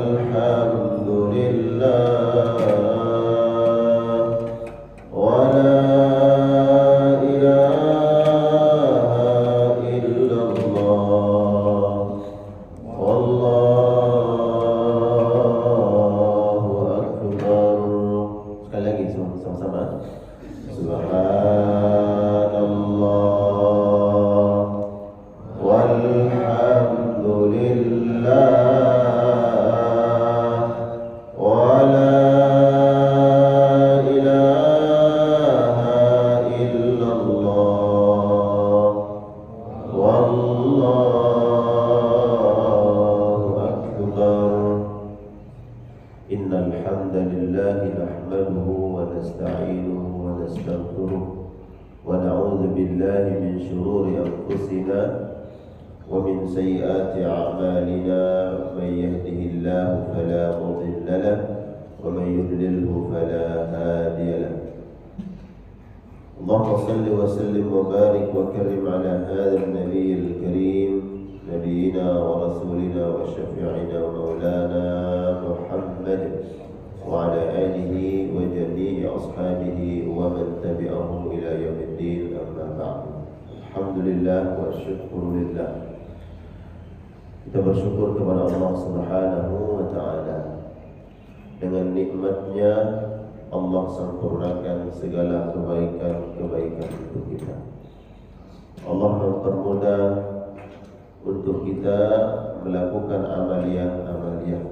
والحمد لله ولا إله إلا الله والله أكبر. Sekali lagi sama-sama. Subhanallah walhamdulillah wala ilaha illallah wallahu akbar. Innal hamdalillah nahmaduhu wa nasta'inuhu wa nastaghfiruh wa na'udzu billahi min shururi anfusina wa min sayyiati a'malina. Man yahdihillahu fala mudilla lahu wa man yudlilhu fala hadiya lahu. Allahumma salli wa sallim wa barik wa karrim ala hadzal nabiyyil karim nabiyyina wa rasulina wa syafi'ina wa maulana Muhammad wa ala alihi wa jami'i ashabihi wa man tabi'ahum ila yaumiddin, amma ba'du. Alhamdulillah wa syukurulillah. Kita bersyukur kepada Allah Subhanahu wa ta'ala. Dengan nikmatnya Allah sempurnakan segala kebaikan-kebaikan untuk kita. Allah mempermudah untuk kita melakukan amaliyah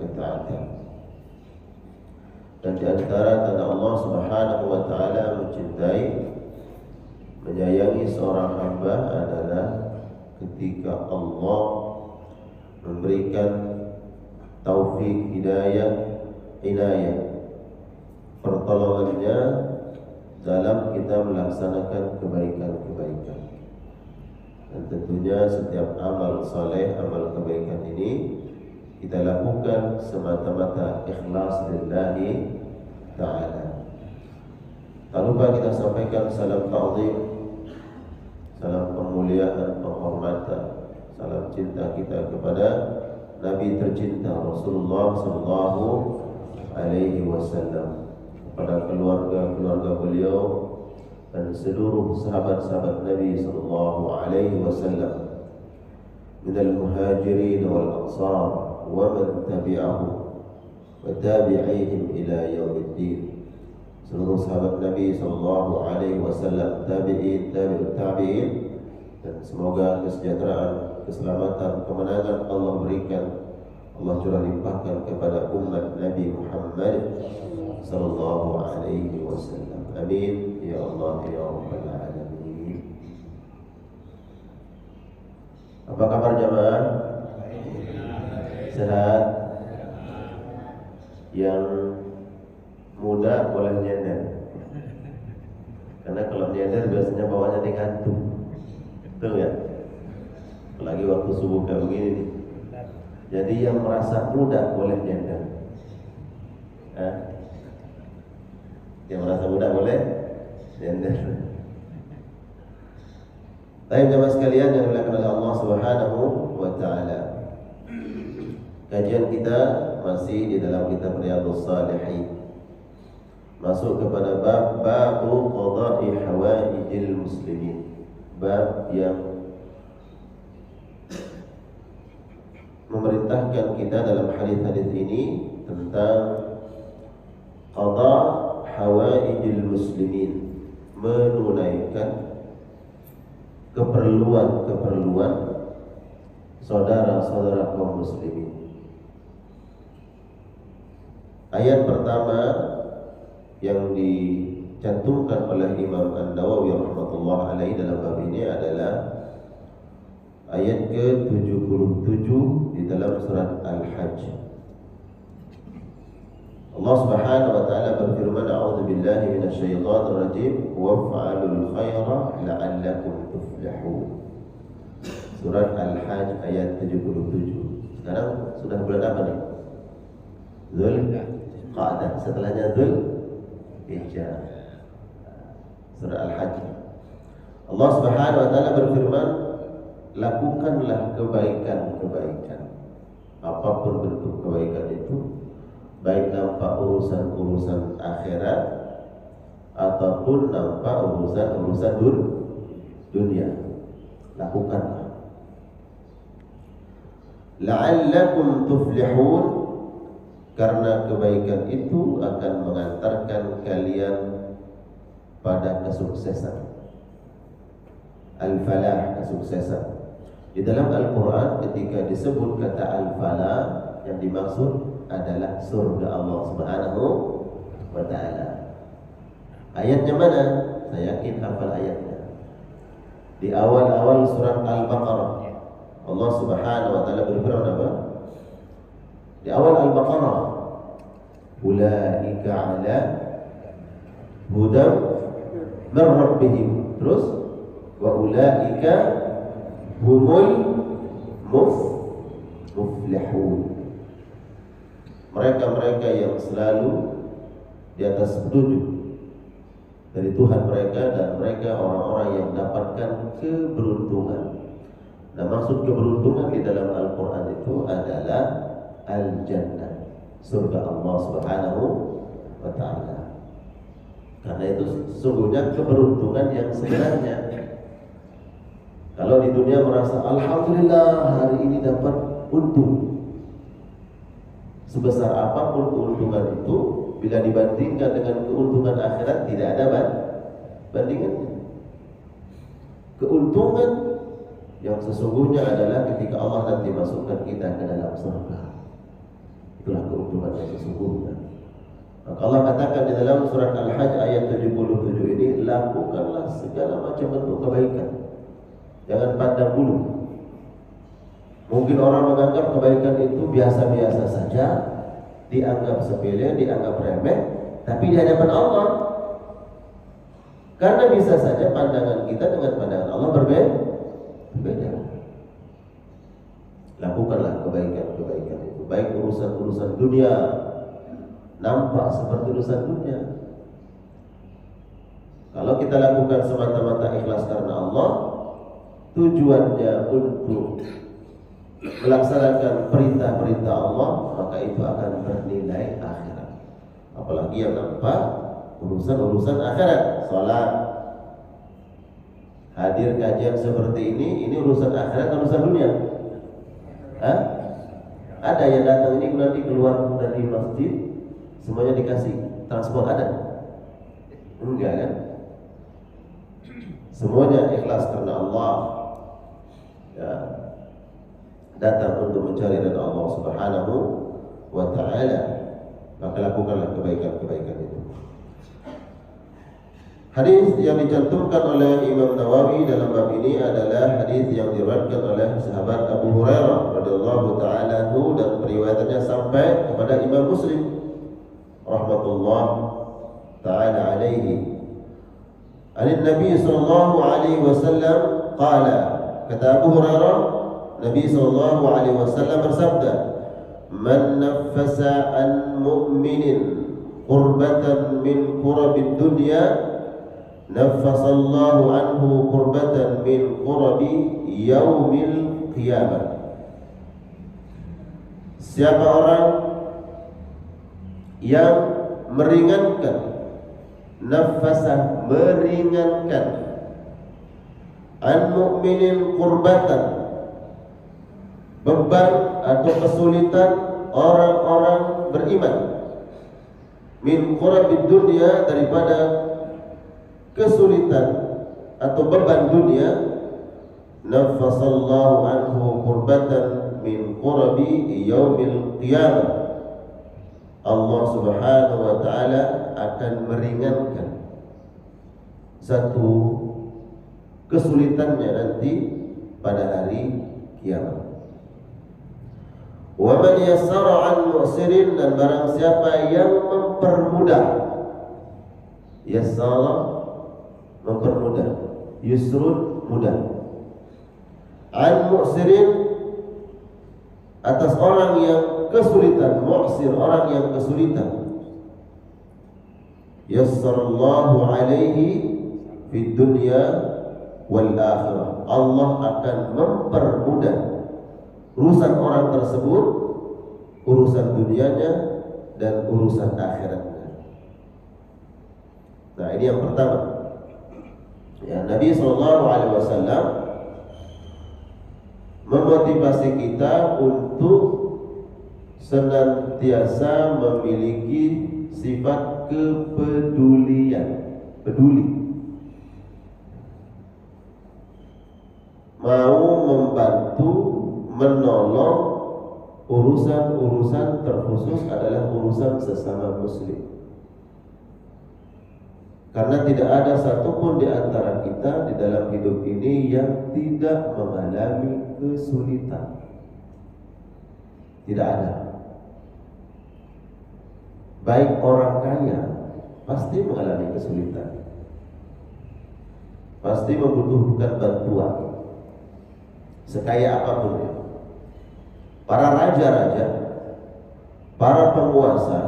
ketaatan. Dan di antara tanda Allah Subhanahu wa ta'ala mencintai, menyayangi seorang hamba adalah ketika Allah memberikan taufik, hidayah, inayah, pertolongannya dalam kita melaksanakan kebaikan-kebaikan. Dan tentunya setiap amal saleh, amal kebaikan ini kita lakukan semata-mata ikhlas lillahi ta'ala. Tak lupa kita sampaikan salam ta'zim, salam pemuliaan, penghormatan, salam cinta kita kepada Nabi tercinta Rasulullah sallallahu alaihi wasallam, kepada keluarga beliau dan seluruh sahabat-sahabat Nabi sallallahu alaihi wasallam, minal muhajirin wal ansar wa man tabi'ahum wa tabi'ihim ila yaumiddin. Seluruh sahabat Nabi sallallahu alaihi wasallam, tabi'in, tabi'ut tabi'in, dan semoga kesejahteraan, keselamatan, kemenangan Allah berikan, Allah curah limpahkan kepada umat Nabi Muhammad sallallahu alaihi wasallam. Amin ya Allah ya rabbal alamin. Apa kabar jemaah? Sehat? Yang muda boleh nyender, karena kalau nyender biasanya bawahnya digantung, betul ya? Apalagi waktu subuh kayak begini nih. Jadi yang merasa muda boleh nyender. Yang merasa muda boleh nyender. Baik jemaah sekalian yang dimuliakan oleh Allah Subhanahu wa ta'ala. Kajian kita masih di dalam kitab Riyadhus Shalihin. Masuk kepada bab babu qada'i hawaijil muslimin. Bab yang memerintahkan kita dalam hadis-hadis ini tentang qada' hawaijil muslimin, menunaikan keperluan saudara-saudara kaum muslimin. Ayat pertama yang dicantumkan oleh Imam An-Nawawi rahmatullah alaihi dalam bab ini adalah ayat ke-77 di dalam surat Al-Hajj. Allah Subhanahu wa ta'ala berfirman, a'udzu billahi minasyaitonir rajim, waf'alul khaira la'allakum tuflihun. Surat Al-Hajj ayat 77. Sekarang sudah bulan apa nih? Zulqa'dah. Setelahnya Dzulhijjah. Surah Al-Hajj. Allah Subhanahu wa ta'ala berfirman, lakukanlah kebaikan-kebaikan. apapun bentuk kebaikan itu, baik nampak urusan-urusan akhirat ataupun nampak urusan-urusan dunia, lakukanlah. La'allakum tuflihun, karena kebaikan itu akan mengantarkan kalian pada kesuksesan. Al-falah, kesuksesan. Di dalam Al-Quran ketika disebut kata al-falah, yang dimaksud adalah surga Allah Subhanahu wa ta'ala. Ayatnya mana? Saya yakin hafal ayatnya. Di awal-awal surat Al-Baqarah, Allah Subhanahu wa ta'ala berfirman apa? Di awal Al-Baqarah, ulaika ala hudam min rabbihim. Terus wa ulaika humul muflihun. Mereka-mereka yang selalu di atas petunjuk dari Tuhan mereka, dan mereka orang-orang yang mendapatkan keberuntungan. Nah, maksud keberuntungan di dalam Al-Quran itu adalah Al-Jannah, surga Allah Subhanahu wa ta'ala. Karena itu sesungguhnya keberuntungan yang sebenarnya. Kalau di dunia merasa alhamdulillah hari ini dapat untung, sebesar apapun keuntungan itu, bila dibandingkan dengan keuntungan akhirat tidak ada bandingannya. Keuntungan yang sesungguhnya adalah ketika Allah nanti masukkan kita ke dalam surga. Itulah keuntungan yang sesungguhnya. Maka Allah katakan di dalam surat Al-Hajj ayat 77 ini, lakukanlah segala macam bentuk kebaikan, jangan pandang bulu. Mungkin orang menganggap kebaikan itu biasa-biasa saja, dianggap sepele, dianggap remeh, tapi di hadapan Allah, karena bisa saja pandangan kita dengan pandangan Allah berbeda. Lakukanlah kebaikan-kebaikan itu, baik urusan-urusan dunia, nampak seperti urusan dunia. Kalau kita lakukan semata-mata ikhlas karena Allah, tujuannya untuk melaksanakan perintah-perintah Allah, maka itu akan bernilai akhirat. Apalagi yang nampak urusan-urusan akhirat, salat, hadir kajian seperti ini urusan akhirat, urusan dunia. Ada yang datang ini nanti keluar dari masjid semuanya dikasih transport, ada? Enggak kan? Semuanya ikhlas karena Allah, ya, datang untuk mencari ridha Allah Subhanahu wa ta'ala. Maka lakukanlah kebaikan-kebaikan itu. Hadis yang dicantumkan oleh Imam Nawawi dalam bab ini adalah hadis yang diriwayatkan oleh sahabat Abu Hurairah radhiyallahu ta'ala anhu, dan periwayatannya sampai kepada Imam Muslim rahmatullah ta'ala alaihi. An-Nabi sallallahu alaihi wasallam qala, kata Abu Hurairah, Nabi sallallahu alaihi wasallam bersabda, "Man naffasa an mu'minin qurbatan min qurabid dunya, naffasallahu anhu qurbatan min qurabi yaumil qiyamah." Siapa orang yang meringankan, nafasa meringankan, an mu'minin qurbatan, beban atau kesulitan orang-orang beriman, min qurabid dunya, daripada kesulitan atau beban dunia, nafasallahu anhu qurbatan min qurabi yaumil qiyamah. Allah Subhanahu wa ta'ala akan meringankan satu kesulitannya nanti pada hari kiamat. Wa man yassara an mu'sirin, dan barang siapa yang mempermudah, yassara mempermudah, yusrun mudah, an mu'sirin atas orang yang kesulitan, mu'sir orang yang kesulitan, yassarallahu alaihi fid dunya wal akhirah, Allah akan mempermudah urusan orang tersebut, urusan dunianya dan urusan akhiratnya. Nah, ini yang pertama. Ya, Nabi SAW memotivasi kita untuk senantiasa memiliki sifat kepedulian, peduli, mau membantu, menolong urusan-urusan terkhusus adalah urusan sesama muslim. Karena tidak ada satupun di antara kita di dalam hidup ini yang tidak mengalami kesulitan. Tidak ada. Baik orang kaya pasti mengalami kesulitan, pasti membutuhkan bantuan, sekaya apapun ya. Para raja-raja, para penguasa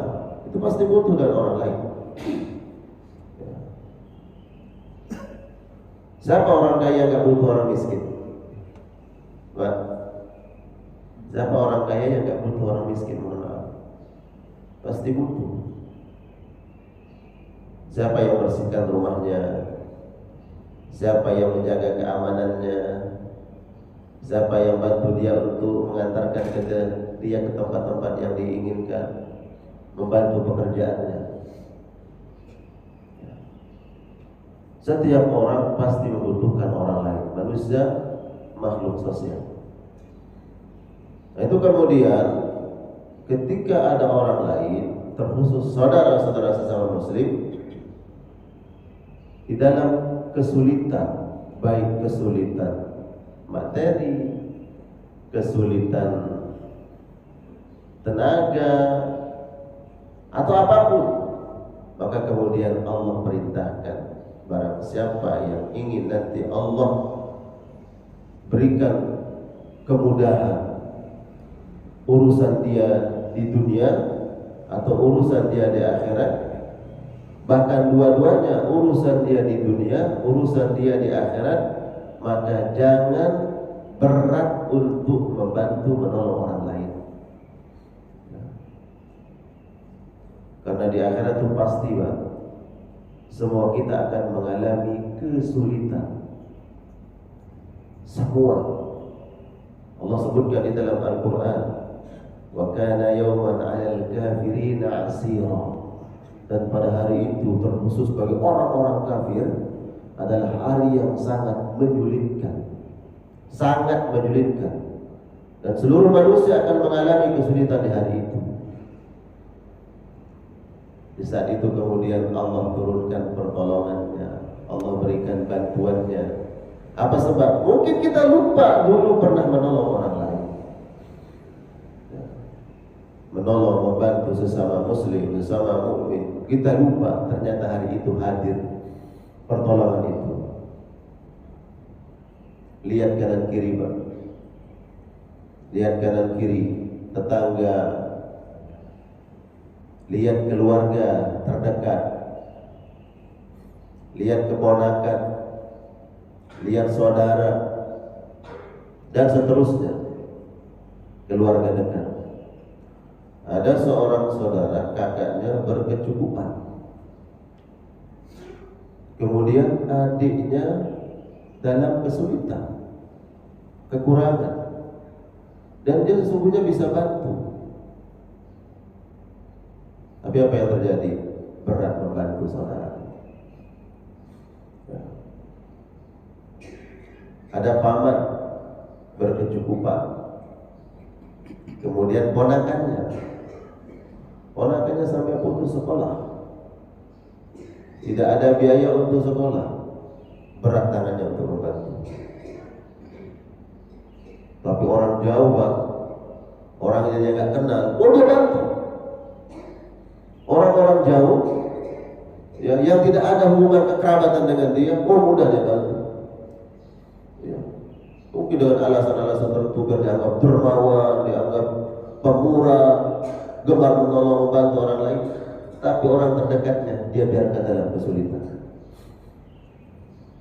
itu pasti butuh dari orang lain. Siapa orang kaya yang gak butuh orang miskin? Pak, siapa orang kaya yang gak butuh orang miskin? Pasti butuh. Siapa yang bersihkan rumahnya? Siapa yang menjaga keamanannya? Siapa yang bantu dia untuk mengantarkan dia ke tempat-tempat yang diinginkan, membantu pekerjaannya? Setiap orang pasti membutuhkan orang lain. Manusia makhluk sosial. Nah, itu kemudian ketika ada orang lain, terkhusus saudara-saudara sesama muslim, di dalam kesulitan, baik kesulitan materi, kesulitan tenaga, atau apapun, maka kemudian Allah perintahkan, barang siapa yang ingin nanti Allah berikan kemudahan urusan dia di dunia atau urusan dia di akhirat, bahkan dua-duanya, urusan dia di dunia, urusan dia di akhirat, maka jangan berat untuk membantu menolong orang lain. Karena di akhirat itu pasti, Pak, semua kita akan mengalami kesulitan. Semua. Allah sebutkan di dalam Al-Quran, wa kana yawman 'alal kafirina 'asira. Dan pada hari itu terkhusus bagi orang-orang kafir adalah hari yang sangat menyulitkan. Sangat menyulitkan. Dan seluruh manusia akan mengalami kesulitan di hari itu. Di saat itu kemudian Allah turunkan pertolongannya, Allah berikan bantuannya. Apa sebab? Mungkin kita lupa dulu pernah menolong orang lain, menolong, membantu sesama muslim, sesama mukmin. Kita lupa ternyata hari itu hadir pertolongan itu. Lihat kanan kiri, Pak. Lihat kanan kiri, tetangga, lihat keluarga terdekat, lihat keponakan, lihat saudara, dan seterusnya, keluarga dekat. Ada seorang saudara, kakaknya berkecukupan, kemudian adiknya dalam kesulitan, kekurangan, dan dia sesungguhnya bisa bantu. Tapi apa yang terjadi? Berat membantu saudara. Ya. Ada paman berkecukupan, kemudian ponakannya sampai putus sekolah, tidak ada biaya untuk sekolah, berat tangannya untuk membantu. Tapi orang jauh, Pak, orang yang dia nggak kenal, dia bantu. Orang-orang jauh, ya, yang tidak ada hubungan kekerabatan dengan dia, mudah dia bantu. Ya. Mungkin dengan alasan-alasan tertentu, dianggap dermawan, dianggap pemurah, gemar menolong, membantu orang lain. Tapi orang terdekatnya dia biarkan dalam kesulitan.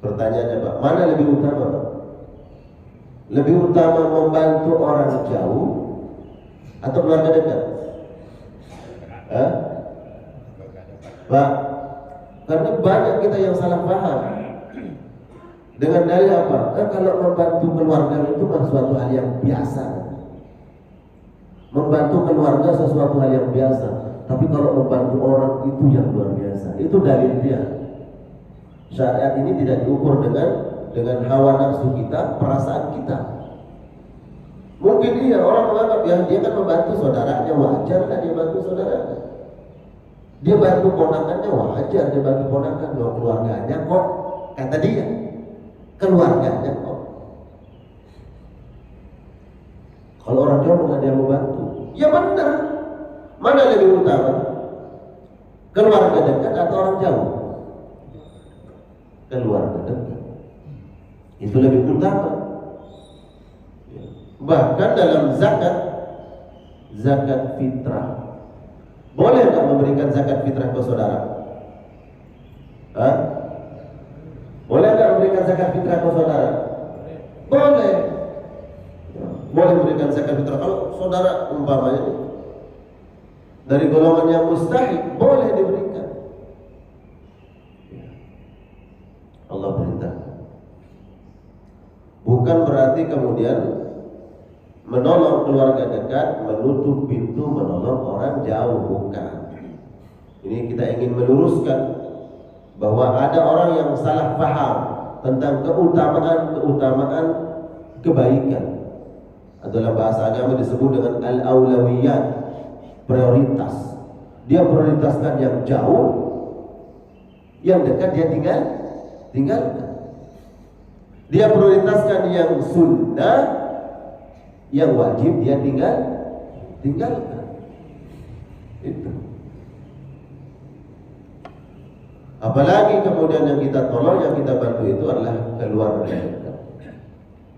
Pertanyaannya, Pak, mana lebih utama, Pak? Lebih utama membantu orang jauh atau keluarga dekat? Pak, karena banyak kita yang salah paham. Dengan dalil apa? Kalau membantu keluarga itu suatu hal yang biasa. Membantu keluarga sesuatu hal yang biasa. Tapi kalau membantu orang itu yang luar biasa. Itu dalilnya. Syariat ini tidak diukur dengan hawa nafsu kita, perasaan kita. Mungkin orang menganggap dia kan membantu saudaranya, wajar kan dia bantu saudaranya. Dia bantu ponakannya, wajar dia bantu ponakan, keluarganya kok, kata dia, keluarganya kok. Kalau orang jauh nggak dia membantu, ya benar. Mana lebih utama? Keluarga dekat atau orang jauh? Keluarga dekat. Itu lebih utama. Bahkan dalam zakat fitrah, boleh nggak memberikan zakat fitrah ke saudara? Boleh nggak memberikan zakat fitrah ke saudara? Boleh. Boleh memberikan zakat fitrah. Kalau saudara umpamanya dari golongan yang mustahik, boleh diberikan. Allah perintah. Bukan berarti kemudian menolong keluarga dekat menutup pintu menolong orang jauh, bukan. Ini kita ingin meluruskan bahwa ada orang yang salah paham tentang keutamaan kebaikan. Dalam bahasa agama disebut dengan al-aulawiyat, prioritas. Dia prioritaskan yang jauh, yang dekat dia tinggalkan. Dia prioritaskan yang sunnah, yang wajib dia tinggalkan. Itu. Apalagi kemudian yang kita tolong, yang kita bantu itu adalah keluarga dekat.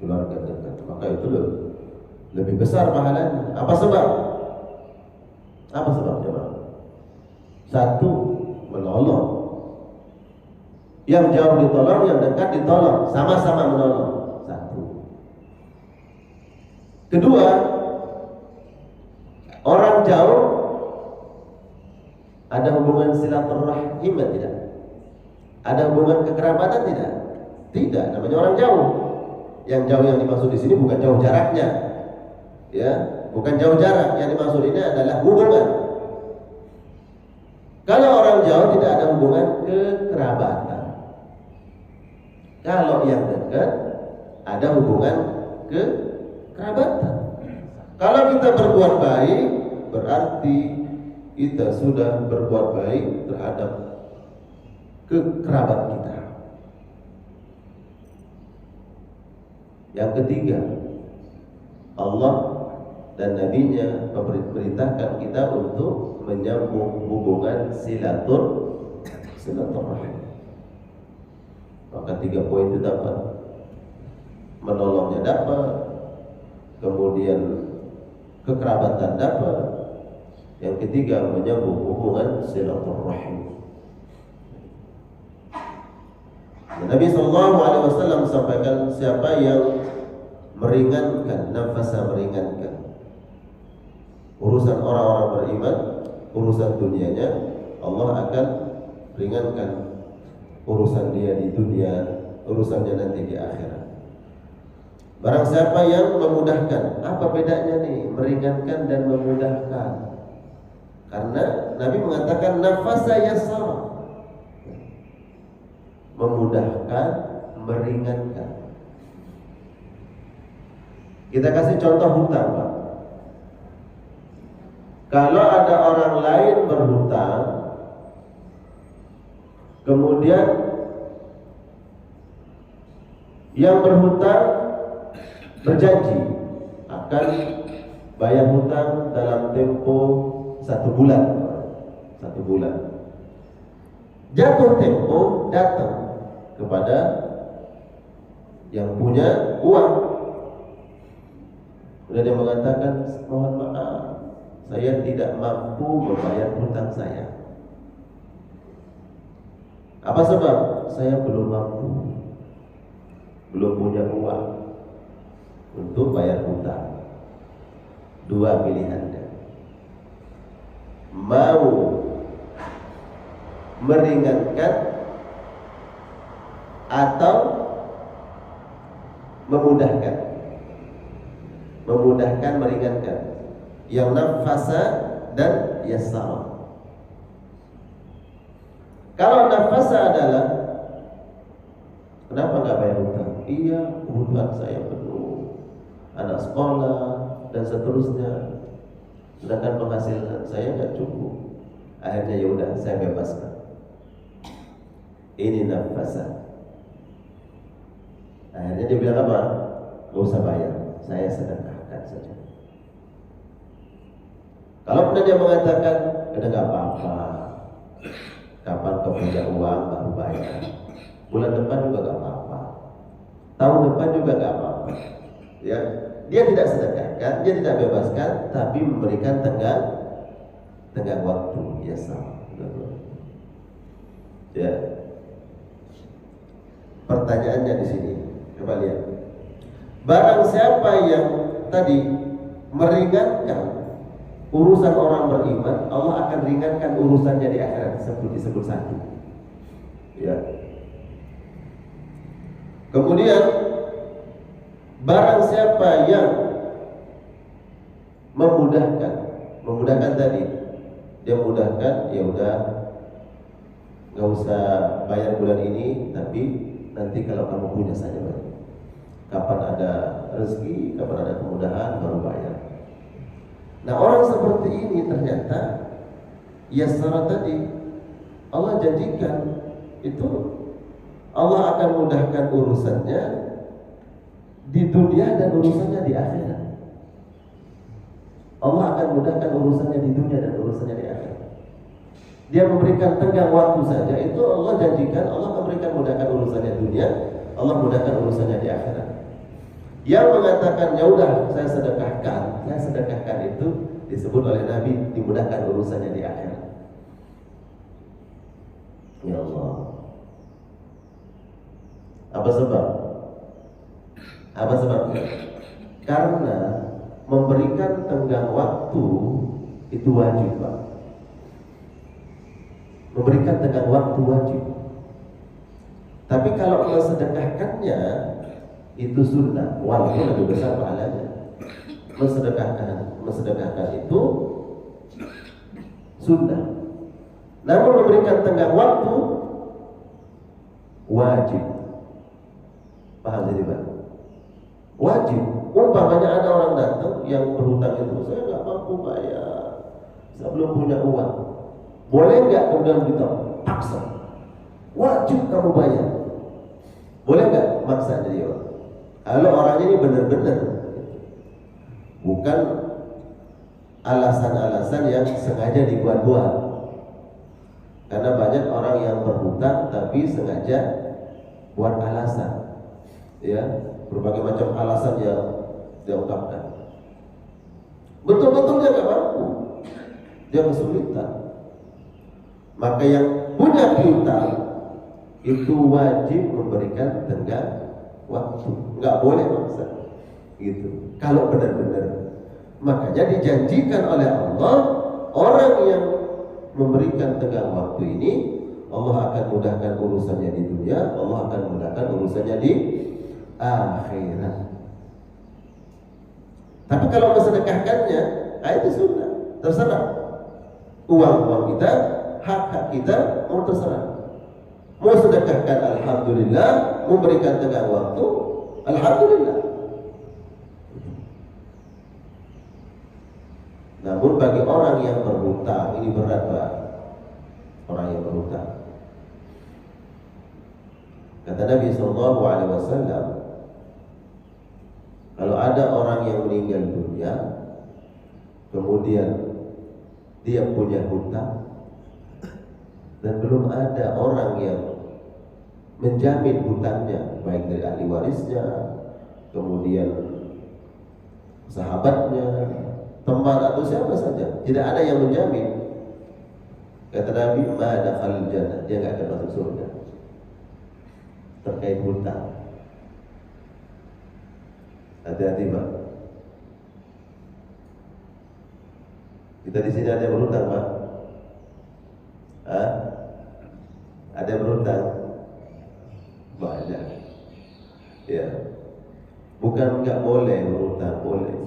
Keluarga dekat. Maka itu lebih besar pahalanya. Apa sebab? Apa sebabnya, Pak? Satu, menolong. Yang jauh ditolong, yang dekat ditolong, sama-sama menolong. Satu. Kedua, orang jauh ada hubungan silaturahim tidak? Ada hubungan kekerabatan tidak? Tidak, namanya orang jauh. Yang jauh yang dimaksud di sini bukan jauh jaraknya, ya, bukan jauh jarak. Yang dimaksud ini adalah hubungan. Kalau orang jauh tidak ada hubungan kekerabatan. Kalau yang dekat ada hubungan kekerabatan. Kalau kita berbuat baik, berarti kita sudah berbuat baik terhadap kekerabat kita. Yang ketiga, Allah dan Nabi-Nya memerintahkan kita untuk menyambung hubungan silaturahim. Maka 3 poin itu dapat. Menolongnya dapat, kemudian kekerabatan dapat, yang ketiga menyambung hubungan silaturahim. Nabi SAW sampaikan, siapa yang meringankan, nafasa meringankan urusan orang-orang beriman, urusan dunianya, Allah akan ringankan urusan dia di dunia, urusannya nanti di akhirat. Barang siapa yang memudahkan, apa bedanya nih meringankan dan memudahkan? Karena Nabi mengatakan nafasa yasar, memudahkan, meringankan. Kita kasih contoh hutang, Pak. Kalau ada orang lain berhutang, kemudian yang berhutang berjanji akan bayar hutang dalam tempo 1 bulan. 1 bulan. Jatuh tempo, datang kepada yang punya uang. Kemudian dia mengatakan, mohon maaf, saya tidak mampu membayar hutang saya. Apa sebab? Saya belum mampu, belum punya uang. untuk bayar hutang. Dua pilihannya. Mau meringankan atau memudahkan. Memudahkan, meringankan. Yang nafasa dan yassara. Kalau nafasa adalah kenapa nggak bayar hutang? Iya, kebutuhan saya penuh, anak sekolah dan seterusnya. Sedangkan penghasilan saya nggak cukup. Akhirnya ya udah, saya bebaskan. Ini nafasa. Akhirnya dia bilang apa? Gak usah bayar, saya sedekahkan saja. Kalau dia mengatakan, udah nggak apa-apa, kapan kau punya uang baru bayar. Bulan depan juga nggak apa-apa, tahun depan juga nggak apa-apa. Ya, dia tidak sedekahkan, dia tidak bebaskan, tapi memberikan tenggang waktu. Ya sama. Ya. Pertanyaannya di sini, coba lihat. Barang siapa yang tadi meringankan urusan orang beriman, Allah akan ringankan urusannya di akhirat, disebut satu. Ya. Kemudian barang siapa yang memudahkan tadi, dia mudahkan, ya udah, nggak usah bayar bulan ini, tapi nanti kalau kamu punya saja bayar. Kapan ada rezeki, kapan ada kemudahan baru bayar. Nah, orang seperti ini ternyata yasara tadi Allah janjikan itu Allah akan mudahkan urusannya di dunia dan urusannya di akhirat. Allah akan mudahkan urusannya di dunia dan urusannya di akhirat. Dia memberikan tenggang waktu saja, itu Allah janjikan Allah memberikan mudahkan urusannya dunia, Allah mudahkan urusannya di akhirat. Yang mengatakan ya udah saya sedekahkan itu disebut oleh Nabi dimudahkan urusannya di akhirat. Ya Allah. Apa sebabnya? Karena memberikan tenggang waktu itu wajib, Pak. Memberikan tenggang waktu wajib. Tapi kalau mensedekahkannya itu sunnah, walaupun lebih besar pahalanya. Mensedekahkan itu sunnah. Namun memberikan tenggang waktu wajib. Paham jadi Pak? Wajib. Umpamanya ada orang datang yang berhutang itu, saya nggak mampu bayar, saya belum punya uang. Boleh nggak kemudian kita paksa? Wajib kamu bayar. Boleh nggak maksa jadi orang? Kalau orangnya ini benar-benar, bukan alasan-alasan yang sengaja dibuat-buat. Karena banyak orang yang berhutang tapi sengaja buat alasan, ya, berbagai macam alasan yang dia ungkapkan. Betul-betul dia nggak mampu, dia kesulitan. Maka yang punya piutang itu wajib memberikan tenggang waktu, nggak boleh maksa, gitu. Kalau benar-benar, makanya dijanjikan oleh Allah orang yang memberikan tenggang waktu ini, Allah akan mudahkan urusannya di dunia, Allah akan mudahkan urusannya di akhirat. Tapi kalau mensedekahkannya, itu sunnah, terserah. Uang kita, hak kita, mau terserah. Mau sedekahkan, alhamdulillah. Memberikan tenggang waktu, alhamdulillah. Namun bagi orang yang berhutang, ini berat Pak. Orang yang berhutang. Kata Nabi SAW, kalau ada orang yang meninggal dunia, kemudian dia punya hutang, dan belum ada orang yang menjamin hutangnya, baik dari ahli warisnya, kemudian sahabatnya, teman atau siapa saja, tidak ada yang menjamin. Kata Nabi, ma dakhalal jannah, dia nggak akan masuk surga. Terkait hutang. Hati-hati Pak. Kita di sini ada yang berhutang Pak? Hah? Ada yang berhutang? Banyak. Ya. Bukan nggak boleh berhutang, boleh.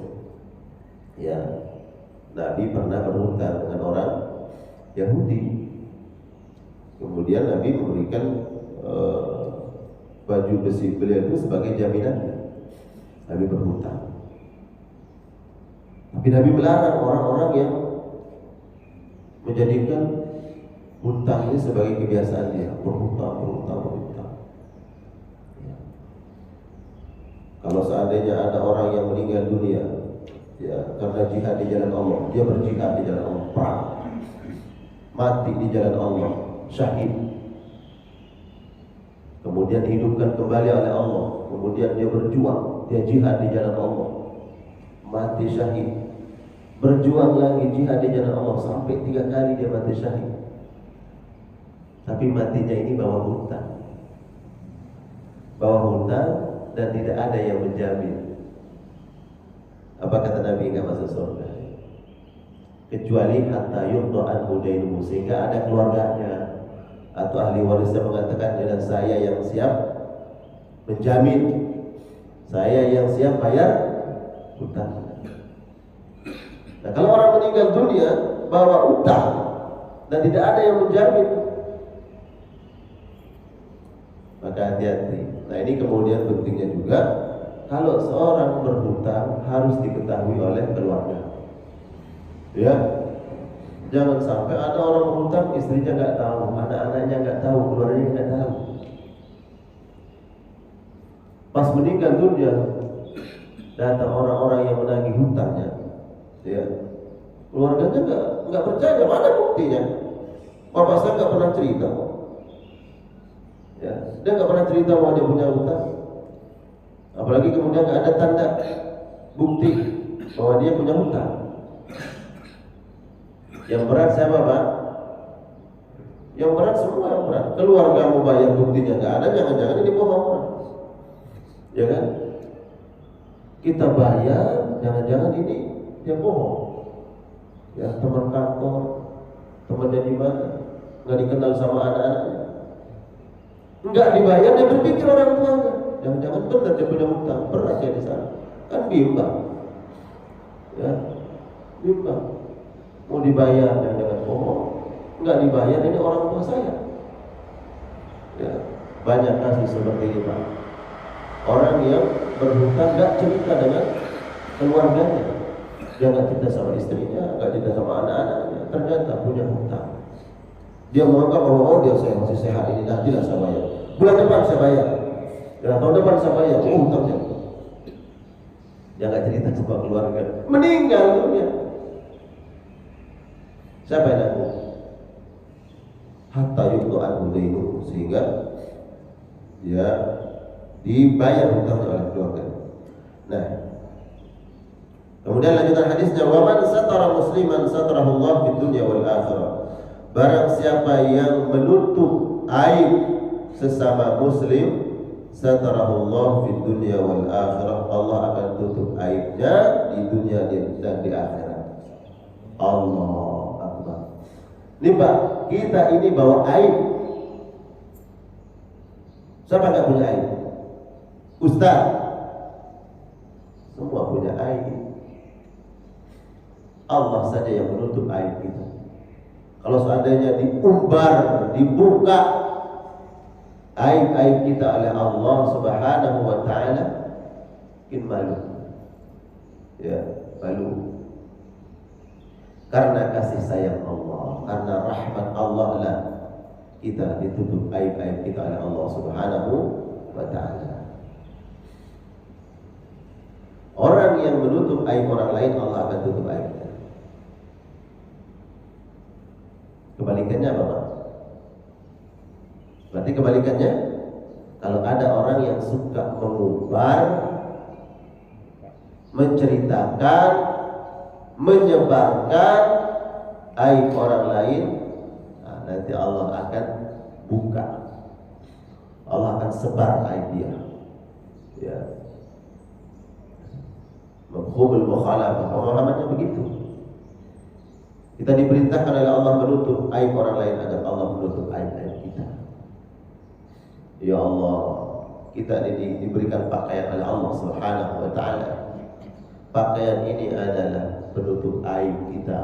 Ya. Nabi pernah berhutang dengan orang Yahudi. Kemudian Nabi memberikan baju besi beliau itu sebagai jaminan. Nabi berhutang. Tapi Nabi melarang orang-orang yang menjadikan hutang ini sebagai kebiasaan dia, berhutang. Ya. Kalau seandainya ada orang yang meninggal dunia, ya karena jihad di jalan Allah, dia berjihad di jalan Allah, perang, mati di jalan Allah, syahid. Kemudian dihidupkan kembali oleh Allah, kemudian dia berjuang, dia jihad di jalan Allah, mati syahid. Berjuang lagi jihad di jalan Allah sampai 3 kali dia mati syahid. Tapi matinya ini bawa hutang. Dan tidak ada yang menjamin. Apa kata Nabi? Enggak masuk surga. Kecuali hatta yuqda anhu dainuhu, sehingga ada keluarganya atau ahli warisnya mengatakan, dan saya yang siap menjamin, saya yang siap bayar hutang. Nah, kalau orang meninggal dunia bawa utang dan tidak ada yang menjamin, maka hati-hati. Nah, ini kemudian pentingnya juga, kalau seorang berhutang harus diketahui oleh keluarga. Ya, jangan sampai ada orang berhutang, istrinya nggak tahu, anak-anaknya nggak tahu, keluarganya nggak tahu. Pas meninggal dunia, datang orang-orang yang menagih hutangnya. Ya, keluarganya nggak percaya, mana buktinya? Bapak saya nggak pernah cerita. Ya, dia nggak pernah cerita bahwa dia punya hutang. Apalagi kemudian nggak ada tanda bukti bahwa dia punya hutang. Yang berat siapa Pak? Yang berat semua yang berat. Keluarga mau bayar, buktinya nggak ada, jangan-jangan ini bohong. Ya kan? Kita bayar, jangan-jangan ini dia bohong. Ya, teman kantor, temannya di mana, nggak dikenal sama anak-anaknya, nggak dibayar, dia berpikir orang tuanya, jangan-jangan benar dia punya hutang, berat ya di sana, kan bimbang. Ya, bimbang. Mau dibayar, jangan-jangan bohong, nggak dibayar, ini orang tua saya. Ya, banyak kasus seperti ini Pak. Orang yang berhutang nggak cerita dengan keluarganya, dia nggak cerita sama istrinya, nggak cerita sama anak-anaknya, ternyata punya hutang. Dia menganggap bahwa dia saya masih sehat ini, nantilah saya bayar, bulan depan saya bayar, ya, tahun depan saya bayar. Hutangnya dia nggak cerita sama keluarga, meninggal dunia, siapa yang nanggung? Hatta yuqda anhu dainuhu, sehingga dia dibayar hutangnya oleh keluarga. Nah, kemudian lanjutan hadisnya, wa man satara musliman satarahu Allah fid dunya wal akhirah. Barang siapa yang menutup aib sesama muslim, satarahu Allah fid dunya wal akhirah, Allah akan tutup aibnya di dunia dan di akhirat. Allah Akbar. Ini Pak, kita ini bawa aib. Siapa nggak punya aib? Ustaz, semua punya aib. Allah saja yang menutup aib kita. Kalau seandainya diumbar, dibuka aib-aib kita oleh Allah Subhanahu wa ta'ala, mungkin malu. Ya, malu. Karena kasih sayang Allah, karena rahmat Allah lah kita ditutup aib-aib kita oleh Allah Subhanahu wa ta'ala. Orang yang menutup aib orang lain, Allah akan tutup aibnya. Kebalikannya apa Pak? Berarti kebalikannya, kalau ada orang yang suka mengumbar, menceritakan, menyebarkan aib orang lain, nah, nanti Allah akan buka, Allah akan sebar aib dia. Ya. Mafhumul mukhalafah, pemahamannya begitu. Kita diperintahkan oleh Allah menutup aib orang lain agar Allah menutup aib-aib kita. Ya Allah, kita diberikan pakaian oleh Allah Subhanahu wa taala. Pakaian ini adalah penutup aib kita.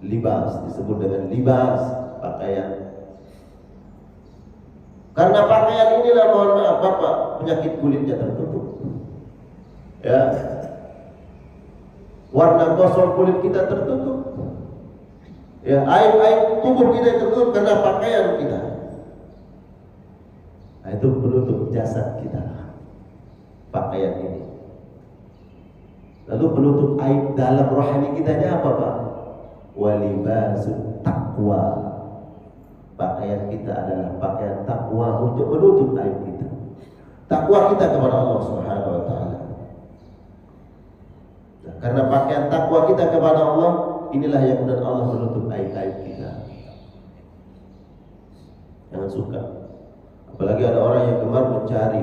Libas disebut dengan libas, pakaian. Karena pakaian inilah, mohon maaf Bapak, penyakit kulitnya tertutup. Ya. Warna gosong kulit kita tertutup. Ya, aib-aib tubuh kita tertutup karena pakaian kita. Nah, itu penutup jasad kita, pakaian ini. Lalu penutup aib dalam rohani kitanya apa Pak? Walibasul taqwa. Pakaian kita adalah pakaian takwa untuk menutup aib kita. Takwa kita kepada Allah Subhanahu wa taala. Nah, karena pakaian takwa kita kepada Allah, inilah yang benar Allah menutup aib-aib kita. Jangan suka. Apalagi ada orang yang gemar mencari,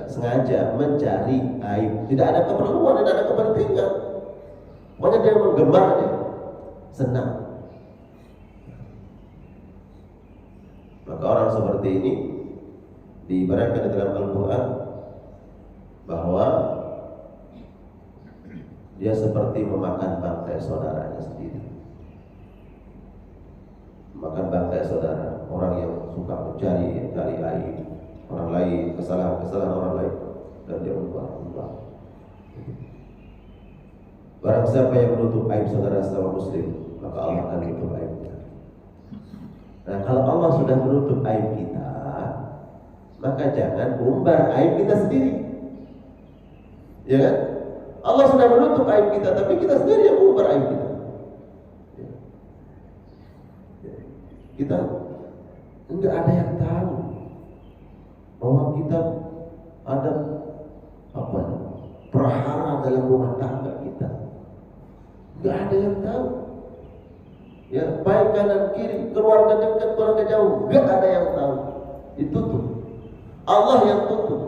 sengaja mencari aib. Tidak ada keperluan, tidak ada kepentingan. Pokoknya dia menggemarnya, senang. Maka orang seperti ini diibaratkan dalam Al-Quran bahwa dia seperti memakan bangkai saudaranya sendiri. Memakan bangkai saudara, orang yang suka mencari aib orang lain, kesalahan orang lain, dan dia ubah. Barang siapa yang menutup aib saudara sesama muslim, maka Allah akan menutup aibnya. Nah, kalau Allah sudah menutup aib kita, maka jangan umbar aib kita sendiri. Ya kan? Allah sudah menutup aib kita, tapi kita sendiri yang mengumbar aib kita. Kita enggak ada yang tahu bahwa kita ada prahara dalam rumah tangga kita. Enggak ada yang tahu. Ya, baik kanan kiri, keluarga dekat, keluarga jauh, enggak ada yang tahu. Ditutup. Allah yang tutup.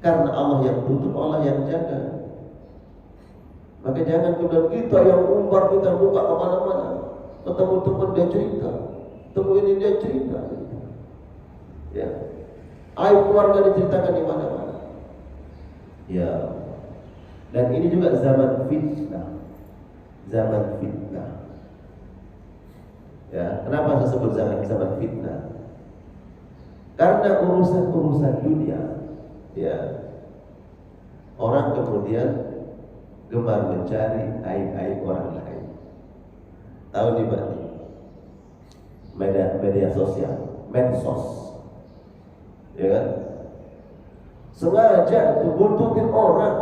Karena Allah yang tutup, Allah yang jaga. Maka jangan kemudian kita yang umbar, kita buka kemana-mana. Ketemu teman dia cerita, ketemu ini dia cerita. Ya, aib keluarga diceritakan di mana-mana. Ya, dan ini juga zaman fitnah. Zaman fitnah. Ya, kenapa saya sebut zaman fitnah? Karena urusan dunia, ya, orang kemudian gemar mencari aib-aib orang lain. Tahu nih Pak, media sosial, medsos, ya kan? Sengaja buntutin orang,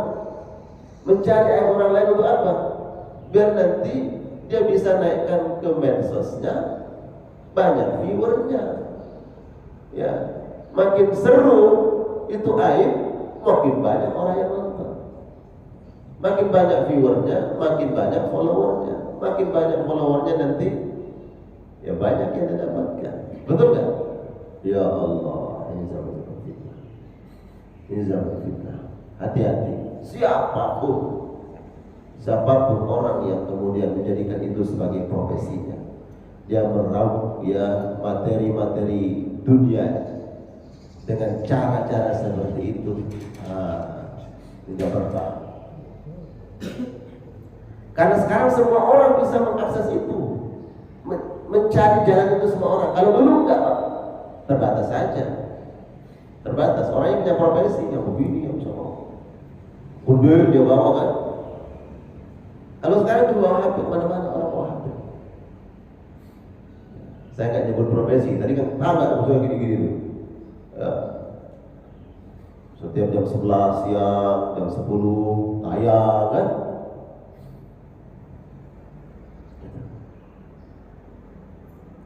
mencari aib orang lain untuk apa? Biar nanti dia bisa naikkan ke medsosnya, banyak viewernya. Ya, makin seru itu aib, makin banyak orang yang nonton. Makin banyak viewernya, makin banyak followernya. Makin banyak followernya nanti, ya banyak yang didapatkan. Betul nggak? Ya Allah, ini zaman fitnah. Ini zaman fitnah. Hati-hati. Siapapun orang yang kemudian menjadikan itu sebagai profesinya, dia meraup ya materi-materi dunia dengan cara-cara seperti itu, tidak bertahan. Karena sekarang semua orang bisa mengakses itu, mencari jalan itu semua orang. Kalau dulu enggak, Pak, terbatas saja. Terbatas. Orang yang punya profesi, yang begini, yang sama. Udah dia bawa kan. Kalau sekarang juga bawa HP, mana-mana orang bawa HP. Saya nggak nyebut profesi, tadi kan tahu nggak maksudnya gini-gini tuh. Ya. Setiap jam 11 siang, jam 10 tayang kan.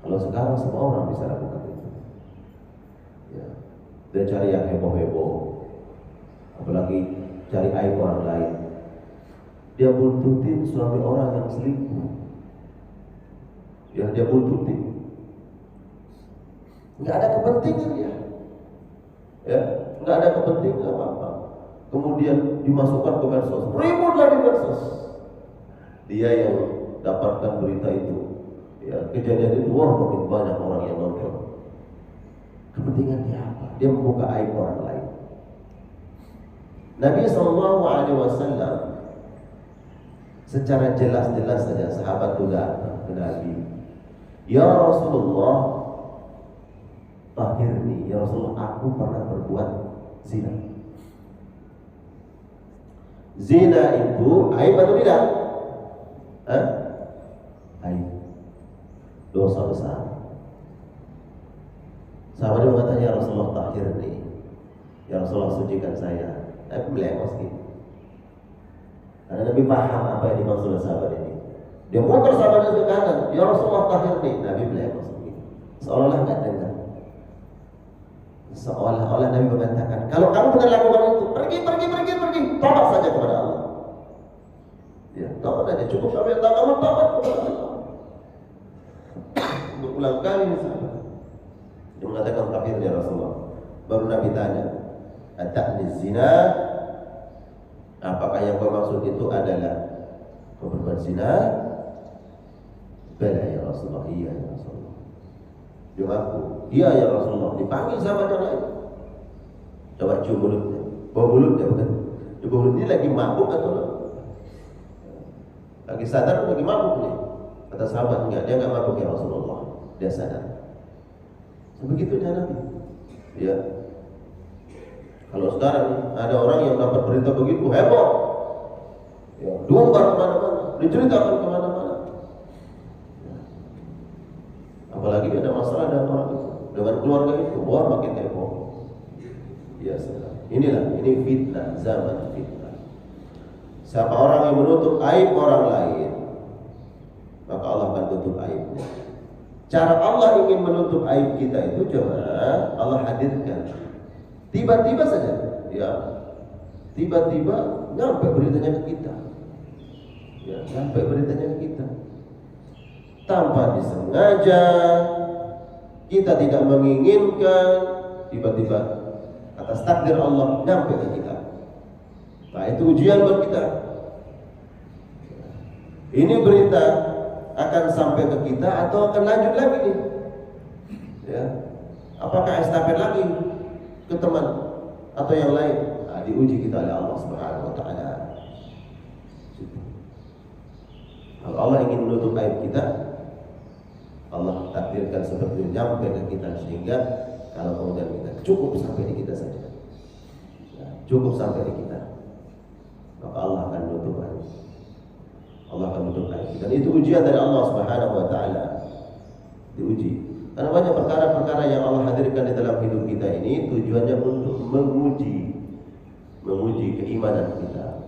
Kalau sekarang semua orang bisa lakukan itu. Ya. Dia cari yang heboh-heboh, apalagi cari aib orang lain. Dia buntutin suami orang yang selingkuh. Ya, dia buntutin. Nggak ada kepentingan ya. Ya, nggak ada kepentingan apa-apa. kemudian dimasukkan ke medsos, ributlah di medsos. Dia yang dapatkan berita itu, ya, kejadian itu, wah makin banyak orang yang nonton. Kepentingan dia apa? Dia membuka aib orang lain. Nabi SAW secara jelas-jelas saja sahabat itu datang ke Nabi, ya Rasulullah, tahirni, ya Rasulullah, aku pernah berbuat zina. Zina itu aib atau tidak? Aib, dosa besar. Sahabat dia mengatakan, ya Rasulullah, tahirni, ya Rasulullah, sucikan saya. Nabi melengos gitu, karena Nabi paham apa yang dimaksud oleh sahabat ini. Dia muter sahabatnya ke kanan, ya Rasulullah, tahirni. Nabi melengos gitu, seolah-olah nggak dengar. Seolah-olah Nabi mengatakan, kalau kamu benar lakukan itu, pergi, tobat saja kepada Allah. Ya, tobat saja, cukup sampai kamu tobat kepada Allah. Berulang kali sahabat dia mengatakan tahir ya Rasulullah. Baru Nabi tanya, ata'ni zina, apakah yang kau maksud itu adalah kau berbuat zina? Bala ya Rasulullah, iya ya Rasulullah. Dia ngaku, iya ya Rasulullah. Dipanggil sama yang lain, coba cium mulutnya, bau mulutnya bukan? Coba mulutnya lagi mabuk atau lagi sadar lagi mabuk nih? Kata sahabat, enggak, dia enggak mabuk ya Rasulullah, dia sadar. Sebegitunya Nabi. Ya. Kalau sekarang ada orang yang dapat berita begitu heboh, ya, diumbar kemana-mana, diceritakan kemana-mana. Ya. Apalagi ada masalah dengan orang itu, dengan keluarga itu, wah makin heboh. Ya saudara, ini fitnah, zaman fitnah. Siapa orang yang menutup aib orang lain, maka Allah akan tutup aibnya. Cara Allah ingin menutup aib kita itu coba Allah hadirkan. Tiba-tiba saja, ya, tiba-tiba nyampe beritanya ke kita, ya, nyampe beritanya ke kita, tanpa disengaja, kita tidak menginginkan, tiba-tiba atas takdir Allah nyampe ke kita. Nah itu ujian buat kita. Ini berita akan sampai ke kita atau akan lanjut lagi nih? Ya, apakah estafet lagi ke teman atau yang lain? Nah, diuji kita oleh Allah Subhanahu wa taala. Kalau Allah ingin menutup aib kita, Allah takdirkan seperti nyampe ke kita, sehingga kalau kemudian kita cukup sampai di kita saja, ya, cukup sampai di kita, maka Allah akan menutup aib. Allah akan menutup aib. Dan itu ujian dari Allah Subhanahu wa taala. Diuji. Karena banyak perkara-perkara yang Allah hadirkan di dalam hidup kita ini tujuannya untuk menguji keimanan kita.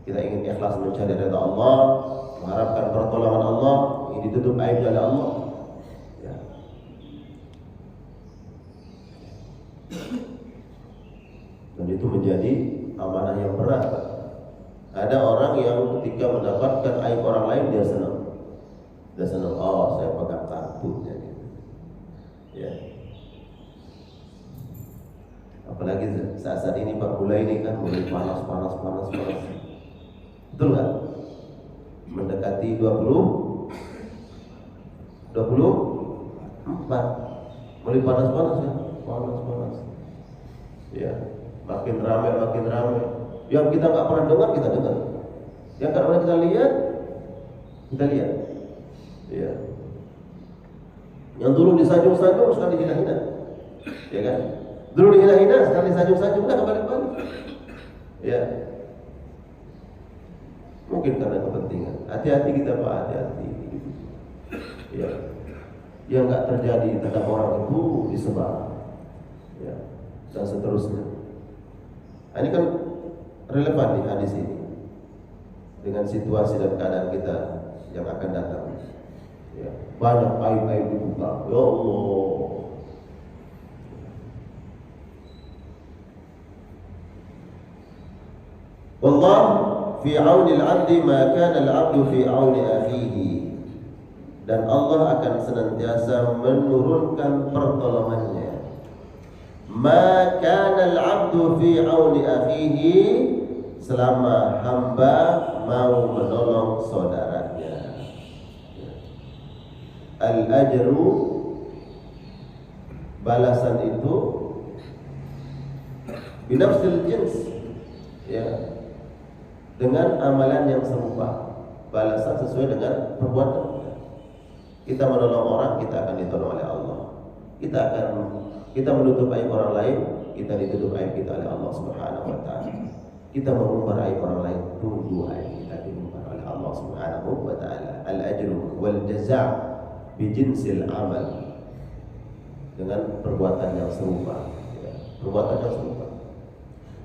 Kita ingin ikhlas mencari ridha Allah, mengharapkan pertolongan Allah, ingin ditutup aibnya oleh Allah. Ya. Dan itu menjadi amanah yang berat. Ada orang yang ketika mendapatkan aib orang lain dia senang. Dia senang, oh saya pegang kartunya gitu. Ya. Apalagi saat ini Pak Gula ini kan mulai panas. Betul nggak? Mendekati 24, mulai panas ya, panas. Ya, makin ramai. Yang kita nggak pernah dengar kita dengar, yang nggak pernah kita lihat. Ya. Yang dulu disanjung-sanjung sekarang dihina-hina, ya kan? Dulu dihina-hina sekarang disanjung-sanjung, udah kembali. Ya. Mungkin karena kepentingan. Hati-hati kita Pak, hati-hati. Ya. Yang nggak terjadi terhadap orang itu disebar, ya, dan seterusnya. Nah, ini kan relevan di hadis ini dengan situasi dan keadaan kita yang akan datang. Ya, banyak aib-aib dibuka. Ya Allah. Wallah fi auni al-'abdi ma kana al-'abdu fi auni akhihi. Dan Allah akan senantiasa menurunkan pertolongannya ma kana al-'abdu fi 'auni akhihi, selama hamba mau menolong saudaranya. Al-ajru, balasan itu binafsil jins, ya, dengan amalan yang serupa, balasan sesuai dengan perbuatan. Kita menolong orang, kita akan ditolong oleh Allah. Kita menutup aib orang lain, kita ditutup aib kita oleh Allah Subhanahu wa taala. Kita mengumbar aib orang lain, tunggu aib kita diumbar oleh Allah Subhanahu wa taala. Al-ajru wal jazaa' bi jinsil amal, dengan perbuatan yang serupa, ya, perbuatan yang serupa.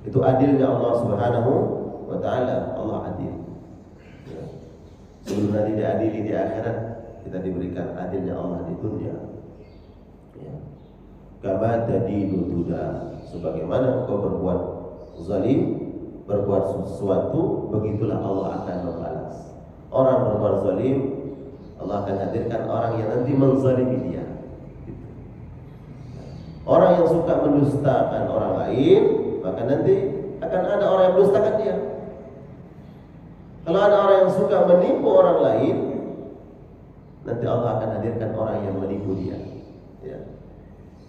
Itu adilnya Allah Subhanahu wa taala. Allah adil, ya. Sebelum nanti diadili di akhirat, kita diberikan adilnya Allah di dunia, ya. Kama tadinu tuda, sebagaimana engkau berbuat zalim, berbuat sesuatu, begitulah Allah akan membalas. Orang berbuat zalim, Allah akan hadirkan orang yang nanti menzalimi dia. Orang yang suka mendustakan orang lain, maka nanti akan ada orang yang mendustakan dia. Kalau ada orang yang suka menipu orang lain, nanti Allah akan hadirkan orang yang menipu dia, ya.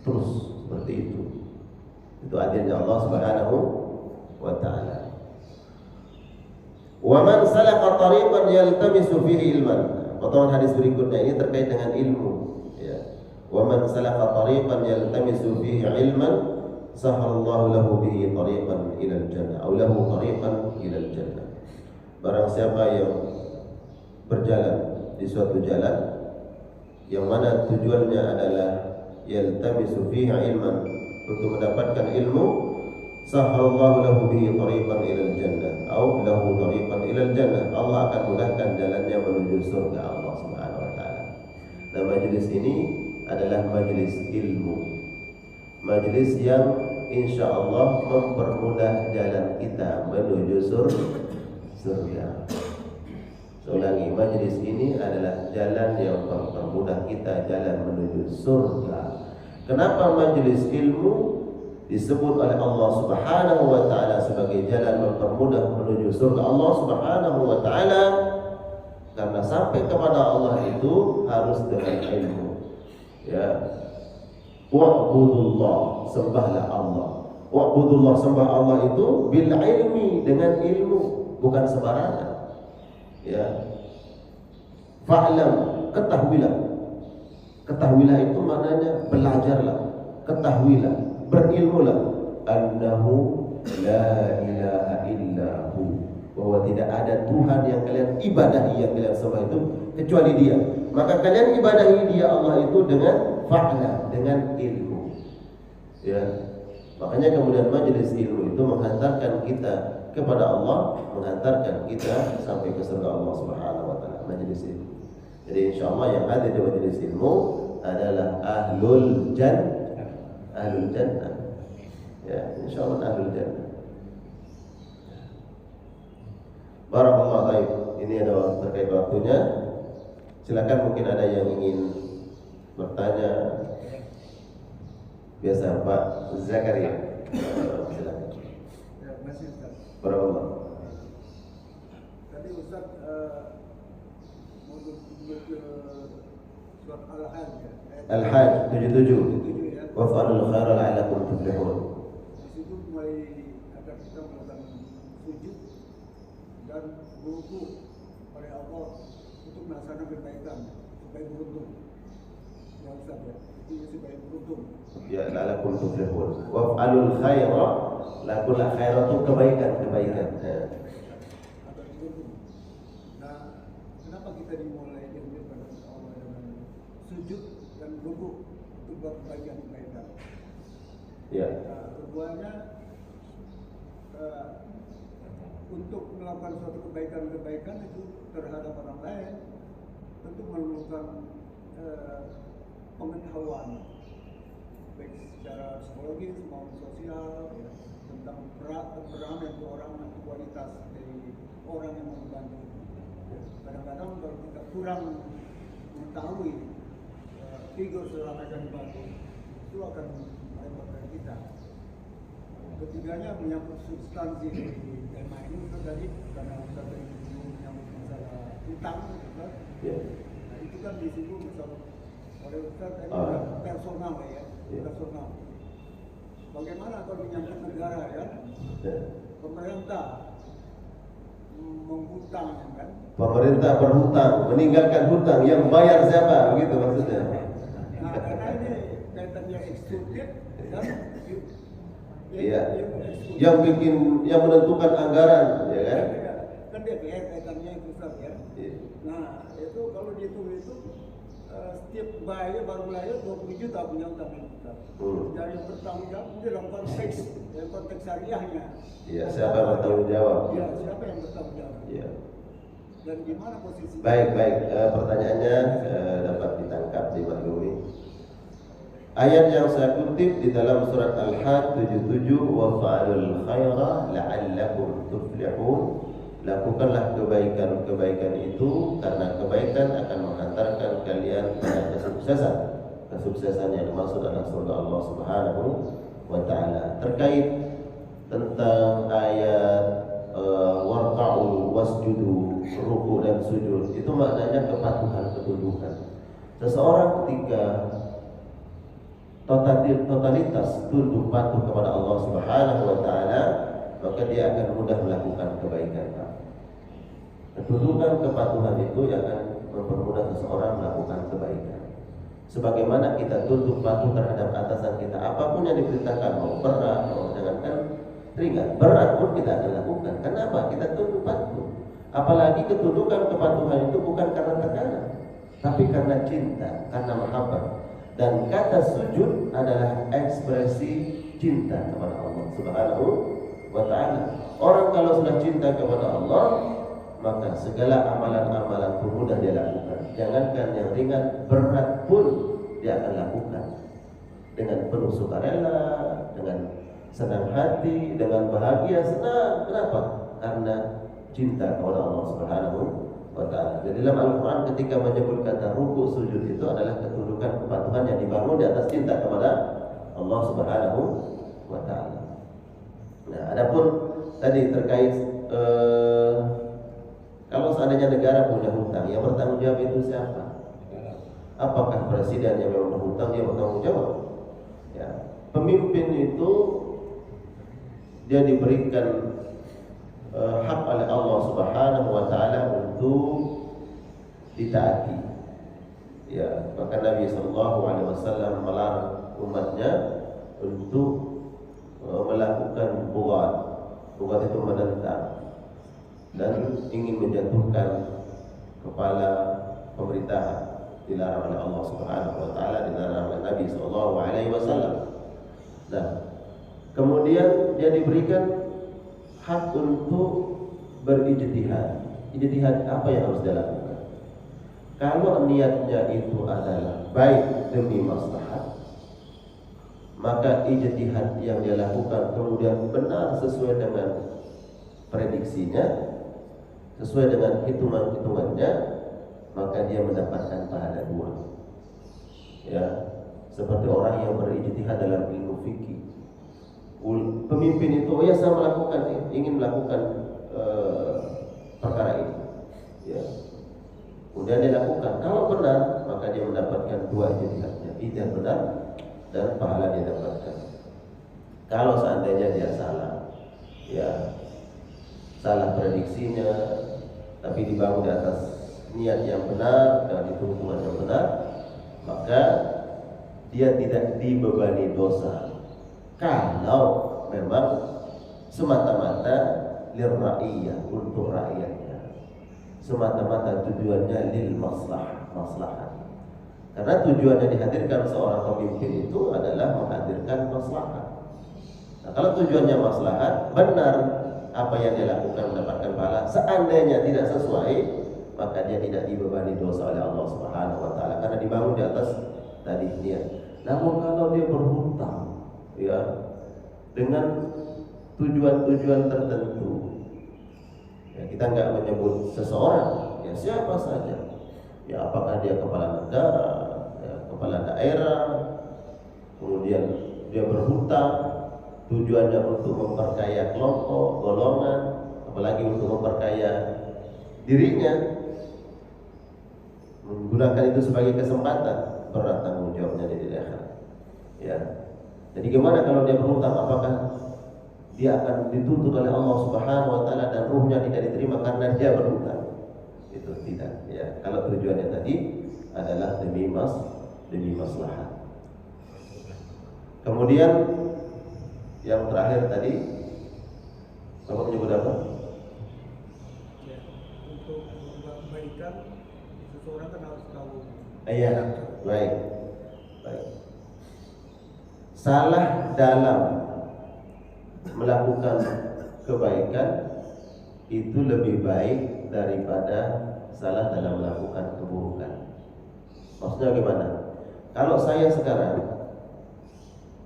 Terus seperti itu. Itu adilnya Allah Subhanahu wa taala. Wa man salaka tariqan yaltamisu fihi ilman. Potongan hadis berikutnya ini terkait dengan ilmu, ya. Wa man salaka tariqan yaltamisu fihi ilman, sahalallahu lahu bihi tariqan ila al-jannah, aw lahu tariqan ila al-jannah. Barang siapa yang berjalan di suatu jalan yang mana tujuannya adalah yaltamisu fihi ilman, untuk mendapatkan ilmu, sahalallahu lahu bihi tariqan ila al-jannah, aw lahu tariqan ila al-jannah, Allah akan mudahkan jalannya menuju surga Allah Subhanahu wa taala. Dan majelis ini adalah majelis ilmu, majelis yang insyaallah mempermudah jalan kita menuju surga. Ulangi, majelis ini adalah jalan yang mempermudah kita jalan menuju surga. Kenapa majelis ilmu disebut oleh Allah Subhanahu wa taala sebagai jalan mempermudah menuju surga Allah Subhanahu wa taala? Karena sampai kepada Allah itu harus dengan ilmu. Ya. Wa'budullah, sembahlah Allah. Wa'budullah, sembah Allah itu bil ilmi, dengan ilmu, bukan sembarangan. Ya. Fa'lam, ketahuilah. Ketahuilah itu maknanya belajarlah, ketahuilah, berilmulah, annahu la ilaha illahu, bahwa tidak ada Tuhan yang kalian ibadahi, yang kalian sembah itu kecuali Dia. Maka kalian ibadahi Dia, Allah itu, dengan fa'lam, dengan ilmu. Ya. Makanya kemudian majelis ilmu itu menghantarkan kita kepada Allah, menghantarkan kita sampai ke surga Allah Subhanahu wa taala. Majelis ilmu. Jadi insyaallah yang ada di majelis ilmu adalah ahlul jannah. Ahlul jannah. Ya, insyaallah ahlul jannah. Barakallahu baik. Ini adalah terkait waktunya. Silakan, mungkin ada yang ingin bertanya. Biasa Pak Zakaria. Silakan. Ya, masih Ustaz. Barakallah. Tadi Ustaz mau ke surat Al-Hajj, ya? Al-Hajj 77. 77, ya. Waf'alul khaira la'allakum tuflihun. Di situ mulai ada kita melakukan sujud dan berwudu oleh Allah untuk melaksanakan kebaikan supaya beruntung. Ya Ustaz, ya. Itu supaya beruntung. Ya, la'allakum tuflihun. Waf'alul khaira, lakulah khaira itu kebaikan. Ya. Atau beruntung. Nah, kenapa kita dimulai pada Allah dengan sujud dan berwudu untuk buat kebaikan-kebaikan? Ya. Nah, keduanya untuk melakukan suatu kebaikan-kebaikan itu terhadap orang lain tentu memerlukan pengetahuan baik secara psikologis maupun sosial, ya, tentang peranan orang dan kualitas dari orang yang membantu. Kadang-kadang kalau kita kurang mengetahui figur seorang yang dibantu, itu itu akan melebar dari kita. Ketiganya menyangkut substansi tema ini itu tadi karena kita tadi menyangkut masalah hutang, kan? Ya. Nah itu kan di situ misalnya oleh Ustaz tadi personal ya, personal. Bagaimana kalau menyangkut negara ya? Pemerintah menghutang kan? Pemerintah berhutang, meninggalkan hutang, yang bayar siapa? Begitu maksudnya. Nah, karena ini kaitannya eksekutif dan Iya. Yang menentukan anggaran, ya kan? Kan DPR kaitannya itu Ustaz ya. Iya. Nah, itu kalau dihitung itu setiap baru lahir 20 juta punya utang kita. Dari bertanggung jawab itu dalam konteks syariahnya. Iya, siapa yang bertanggung jawab? Iya, siapa yang bertanggung jawab? Iya. Dan gimana posisi? Baik. Pertanyaannya dapat ditangkap di Maklumi. Ayat yang saya kutip di dalam surat Al-Hajj 77, wa fa'alul khaira la'allakum tuflihun. Lakukanlah kebaikan itu karena kebaikan akan menghantarkan kalian pada kesuksesan. Kesuksesan yang dimaksud adalah surga Allah Subhanahu wa taala. Terkait tentang ayat warka'u wasjudu, ruku dan sujud, itu maknanya kepatuhan, ketundukan. Seseorang ketika totalitas tunduk patuh kepada Allah Subhanahu wa taala, maka dia akan mudah melakukan kebaikan. Ketundukan, kepatuhan itu yang akan mempermudah seseorang melakukan kebaikan. Sebagaimana kita tunduk patuh terhadap atasan kita, apapun yang diperintahkan, mau berat, mau jangankan ringan, berat pun kita akan lakukan. Kenapa? Kita tunduk patuh. Apalagi ketundukan, kepatuhan itu bukan karena tekanan, tapi karena cinta, karena mahabbah. Dan kata sujud adalah ekspresi cinta kepada Allah Subhanahu wa ta'ala. Orang kalau sudah cinta kepada Allah, maka segala amalan-amalan pun mudah dia lakukan. Jangankan yang ringan, berat pun dia akan lakukan dengan penuh sukarela, dengan senang hati, dengan bahagia, senang. Kenapa? Karena cinta kepada Allah Subhanahu wa ta'ala. Jadi dalam Al-Quran ketika menyebut kata ruku, sujud, itu adalah ketundukan, kepatuhan yang dibangun di atas cinta kepada Allah Subhanahu wa ta'ala. Nah, adapun tadi terkait kalau seandainya negara punya hutang, yang bertanggung jawab itu siapa? Apakah presiden yang memang berhutang dia bertanggung jawab? Ya, pemimpin itu dia diberikan hak oleh Allah Subhanahu wa taala untuk ditaati. Ya, maka Nabi sallallahu alaihi wasallam melarang umatnya untuk melakukan bugat. Bugat itu menentang dan ingin menjatuhkan kepala pemerintahan. Dilarang oleh Allah Subhanahu wa taala, dilarang oleh Nabi sallallahu alaihi wasallam. Nah, kemudian dia diberikan hak untuk berijtihad. Ijtihad apa yang harus dia lakukan? Kalau niatnya itu adalah baik demi maslahat, maka ijtihad yang dia lakukan kemudian benar sesuai dengan prediksinya, sesuai dengan hitungan-hitungannya, maka dia mendapatkan pahala 2. Ya, seperti orang yang berijtihad dalam ilmu fikih. Pemimpin itu, ya saya ingin melakukan perkara ini. Ya. Kemudian dia lakukan. Kalau benar, maka dia mendapatkan 2 ijtihadnya. Ijtihad benar dan pahala dia dapatkan. Kalau seandainya dia salah, ya salah prediksinya, tapi dibangun di atas niat yang benar dan hitungan yang benar, maka dia tidak dibebani dosa. Kalau memang semata-mata lirra'iyah, untuk rakyatnya, semata-mata tujuannya lil maslahat. Karena tujuannya dihadirkan seorang pemimpin itu adalah menghadirkan maslahat. Nah, kalau tujuannya maslahat, benar apa yang dia lakukan mendapatkan pahala. Seandainya tidak sesuai, maka dia tidak dibebani dosa oleh Allah Subhanahu wa taala karena dibangun di atas tadi niat. Namun kalau dia berhutang, ya, dengan tujuan-tujuan tertentu, ya, kita nggak menyebut seseorang, ya siapa saja, ya apakah dia kepala negara, ya, kepala daerah, kemudian dia berhutang tujuannya untuk memperkaya kelompok, golongan, apalagi untuk memperkaya dirinya, menggunakan itu sebagai kesempatan, berat tanggung jawabnya di akhirat. Ya. Jadi gimana kalau dia berhutang? Apakah dia akan dituntut oleh Allah Subhanahu wa taala dan ruhnya tidak diterima karena dia berhutang? Itu tidak, ya. Kalau tujuannya tadi adalah demi maslahat. Kemudian yang terakhir tadi Bapak menyebut apa? Ya, untuk berbuat kebaikan seseorang kan harus tahu. Iya, baik. Salah dalam melakukan kebaikan itu lebih baik daripada salah dalam melakukan keburukan. Maksudnya gimana? Kalau saya sekarang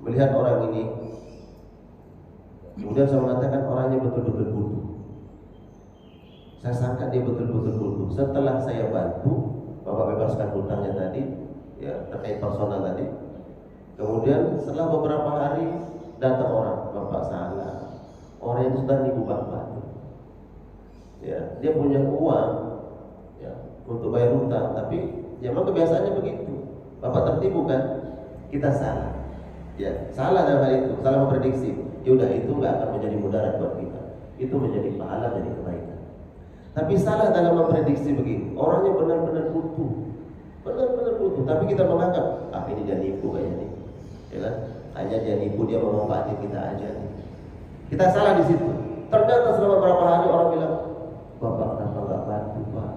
melihat orang ini, kemudian saya mengatakan orangnya betul-betul butuh, saya sangka dia betul-betul butuh. Setelah saya bantu, Bapak bebaskan hutangnya tadi, ya terkait personal tadi. Kemudian setelah beberapa hari datang orang, Bapak salah, orang itu sudah nipu Bapak. Ya, dia punya uang, ya, untuk bayar hutang, tapi ya memang kebiasaannya begitu. Bapak tertipu kan? Kita salah. Ya, salah dalam hal itu, salah memprediksi. Ya udah, itu nggak akan menjadi mudarat buat kita. Itu menjadi pahala, jadi kebaikan. Tapi salah dalam memprediksi begini, orangnya benar-benar butuh, tapi kita menganggap ini dia nipu kayaknya nih, ya kan? Hanya dia nipu, dia mau manfaatin kita aja nih. Kita salah di situ. Ternyata selama beberapa hari orang bilang, Bapak kenapa nggak bantu Pak?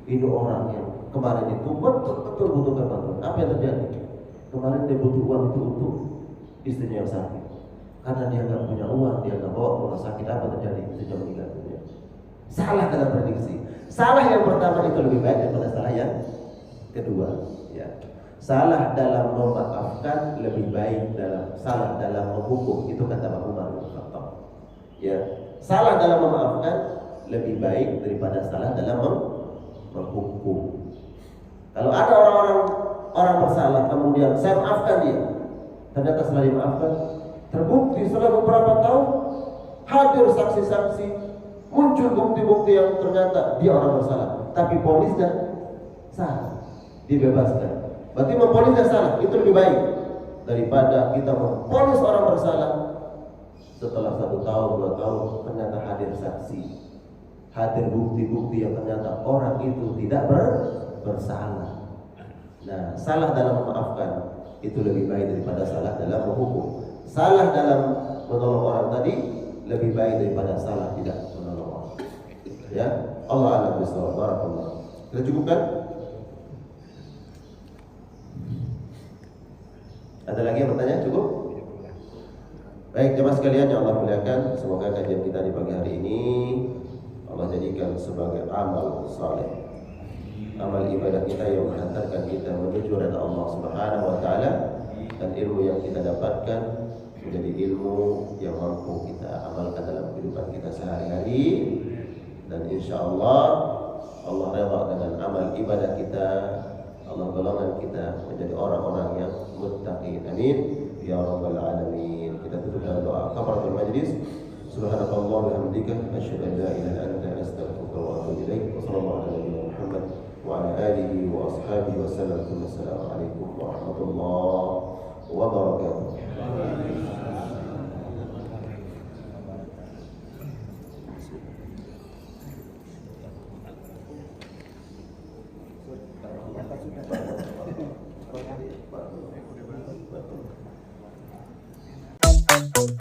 Ini orang yang kemarin itu betul-betul butuhkan bantuan. Apa yang terjadi? Kemarin dia butuh uang itu untuk istrinya yang sakit. Karena dia nggak punya uang, dia nggak bawa ke rumah sakit. Apa terjadi? Istrinya meninggal dunia. Salah dalam prediksi. Salah yang pertama itu lebih baik daripada salah yang kedua. Ya. Salah dalam memaafkan lebih baik dalam salah dalam menghukum. Itu kata Pak Umar bin Khattab. Ya. Salah dalam memaafkan lebih baik daripada salah dalam menghukum. Kalau ada orang bersalah kemudian saya maafkan dia, ternyata setelah dimaafkan terbukti setelah beberapa tahun hadir saksi-saksi, muncul bukti-bukti yang ternyata dia orang bersalah, tapi polisnya salah, dibebaskan. Berarti mempolisnya salah itu lebih baik daripada kita mempolis orang bersalah setelah 1 tahun 2 tahun ternyata hadir saksi, hadir bukti-bukti yang ternyata orang itu tidak bersalah. Nah, salah dalam memaafkan itu lebih baik daripada salah dalam menghukum. Salah dalam menolong orang tadi lebih baik daripada salah tidak menolong orang. Ya, Allah a'lam bishawab. Barakallah. Kita cukupkan? Ada lagi yang bertanya? Cukup? Baik, jemaah sekalian yang Allah muliakan, semoga kajian kita di pagi hari ini Allah jadikan sebagai amal saleh, amal ibadah kita yang menghantarkan kita menuju ridha Allah Subhanahu wa taala, dan ilmu yang kita dapatkan menjadi ilmu yang mampu kita amalkan dalam kehidupan kita sehari-hari, dan insyaallah Allah redha dengan amal ibadah kita. Allah golongan kita menjadi orang-orang yang muttaqin. Amin ya rabbal alamin. Kita tutup dengan doa kafaratul majlis. Subhanallahi wa bihamdika asyhadu an la ilaha illa anta astaghfiruka wa atubu ilaik. Wa sallallahu ala nabiyyina Muhammad wa ala alihi wa ashabihi wa sallam. Assalamu alaikum warahmatullahi wabarakatuh. Sudah.